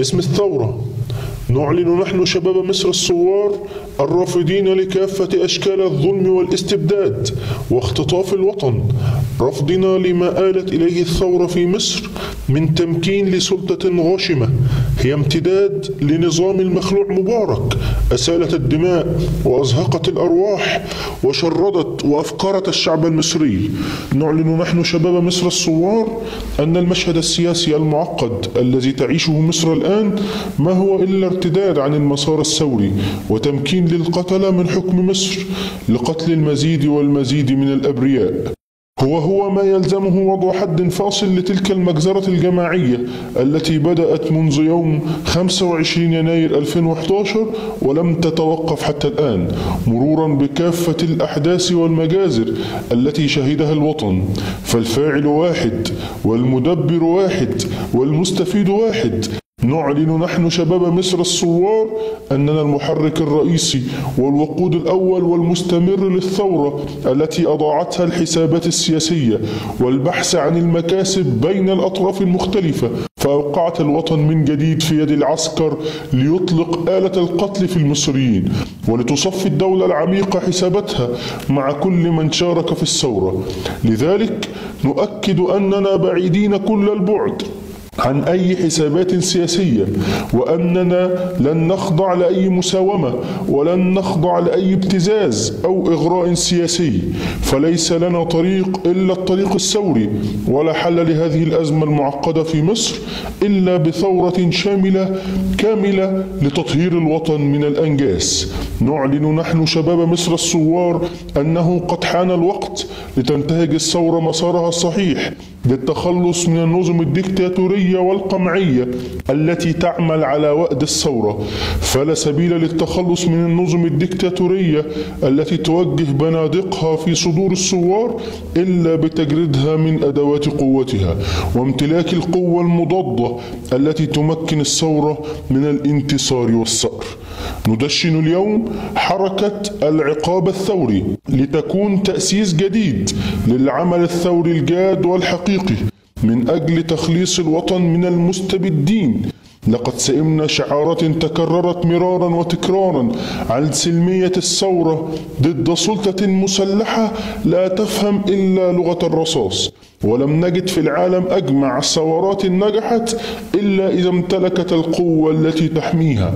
باسم الثورة نعلن نحن شباب مصر الثوار الرافضين لكافة أشكال الظلم والاستبداد واختطاف الوطن، رفضنا لما آلت إليه الثورة في مصر من تمكين لسلطة غاشمة هي امتداد لنظام المخلوع مبارك أسالت الدماء وأزهقت الأرواح وشردت وأفكرت الشعب المصري. نعلن نحن شباب مصر الثوار أن المشهد السياسي المعقد الذي تعيشه مصر الآن ما هو إلا ارتداد عن المسار الثوري وتمكين للقتلة من حكم مصر لقتل المزيد والمزيد من الأبرياء. هو ما يلزمه وضع حد فاصل لتلك المجزرة الجماعية التي بدأت منذ يوم 25 يناير 2011 ولم تتوقف حتى الآن، مرورا بكافة الأحداث والمجازر التي شهدها الوطن. فالفاعل واحد والمدبر واحد والمستفيد واحد. نعلن نحن شباب مصر الثوار أننا المحرك الرئيسي والوقود الأول والمستمر للثورة التي أضاعتها الحسابات السياسية والبحث عن المكاسب بين الأطراف المختلفة، فأوقعت الوطن من جديد في يد العسكر ليطلق آلة القتل في المصريين، ولتصفي الدولة العميقة حساباتها مع كل من شارك في الثورة. لذلك نؤكد أننا بعيدين كل البعد عن أي حسابات سياسية، وأننا لن نخضع لأي مساومة ولن نخضع لأي ابتزاز أو إغراء سياسي، فليس لنا طريق إلا الطريق الثوري، ولا حل لهذه الأزمة المعقدة في مصر إلا بثورة شاملة كاملة لتطهير الوطن من الأنجاس. نعلن نحن شباب مصر الثوار أنه قد حان الوقت لتنتهج الثورة مسارها الصحيح للتخلص من النظم الديكتاتورية والقمعية التي تعمل على وأد الثورة، فلا سبيل للتخلص من النظم الديكتاتورية التي توجه بنادقها في صدور الثوار إلا بتجريدها من أدوات قوتها وامتلاك القوة المضادة التي تمكن الثورة من الانتصار والثأر. ندشن اليوم حركة العقاب الثوري لتكون تأسيس جديد للعمل الثوري الجاد والحقيقي من أجل تخليص الوطن من المستبدين. لقد سئمنا شعارات تكررت مرارا وتكرارا عن سلمية الثورة ضد سلطة مسلحة لا تفهم إلا لغة الرصاص، ولم نجد في العالم أجمع الثورات نجحت إلا إذا امتلكت القوة التي تحميها.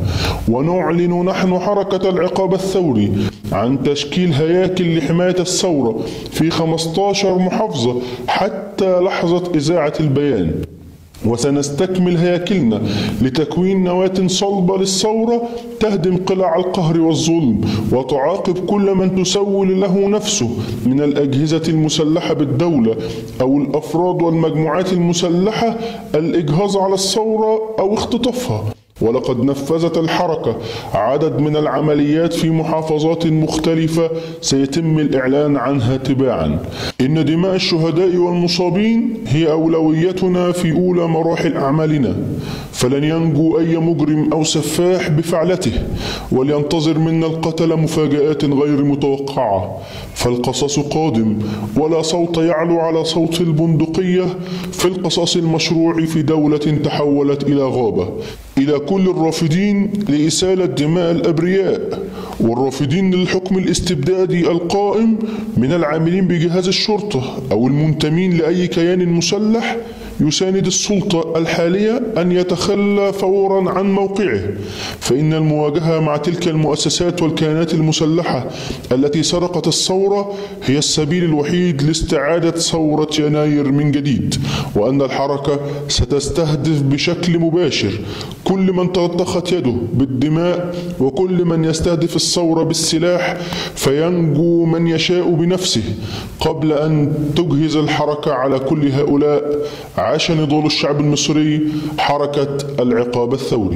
ونعلن نحن حركة العقاب الثوري عن تشكيل هياكل لحماية الثورة في 15 محافظة حتى لحظة إذاعة البيان، وسنستكمل هياكلنا لتكوين نواة صلبة للثورة تهدم قلاع القهر والظلم وتعاقب كل من تسول له نفسه من الأجهزة المسلحة بالدولة أو الأفراد والمجموعات المسلحة الإجهاظ على الثورة أو اختطافها. ولقد نفذت الحركة عدد من العمليات في محافظات مختلفة سيتم الإعلان عنها تباعا. إن دماء الشهداء والمصابين هي أولويتنا في أولى مراحل أعمالنا، فلن ينجو أي مجرم أو سفاح بفعلته، ولينتظر منا القتل مفاجآت غير متوقعة، فالقصاص قادم ولا صوت يعلو على صوت البندقية في القصاص المشروع في دولة تحولت إلى غابة. إلى كل الرافضين لإسالة دماء الأبرياء والرافضين للحكم الاستبدادي القائم من العاملين بجهاز الشرطة أو المنتمين لأي كيان مسلح يساند السلطة الحالية أن يتخلى فورا عن موقعه، فإن المواجهة مع تلك المؤسسات والكيانات المسلحة التي سرقت الثورة هي السبيل الوحيد لاستعادة ثورة يناير من جديد، وأن الحركة ستستهدف بشكل مباشر كل من تلطخت يده بالدماء وكل من يستهدف الثورة بالسلاح، فينجو من يشاء بنفسه قبل أن تجهز الحركة على كل هؤلاء. عاش نضال الشعب المصري، حركة العقاب الثوري.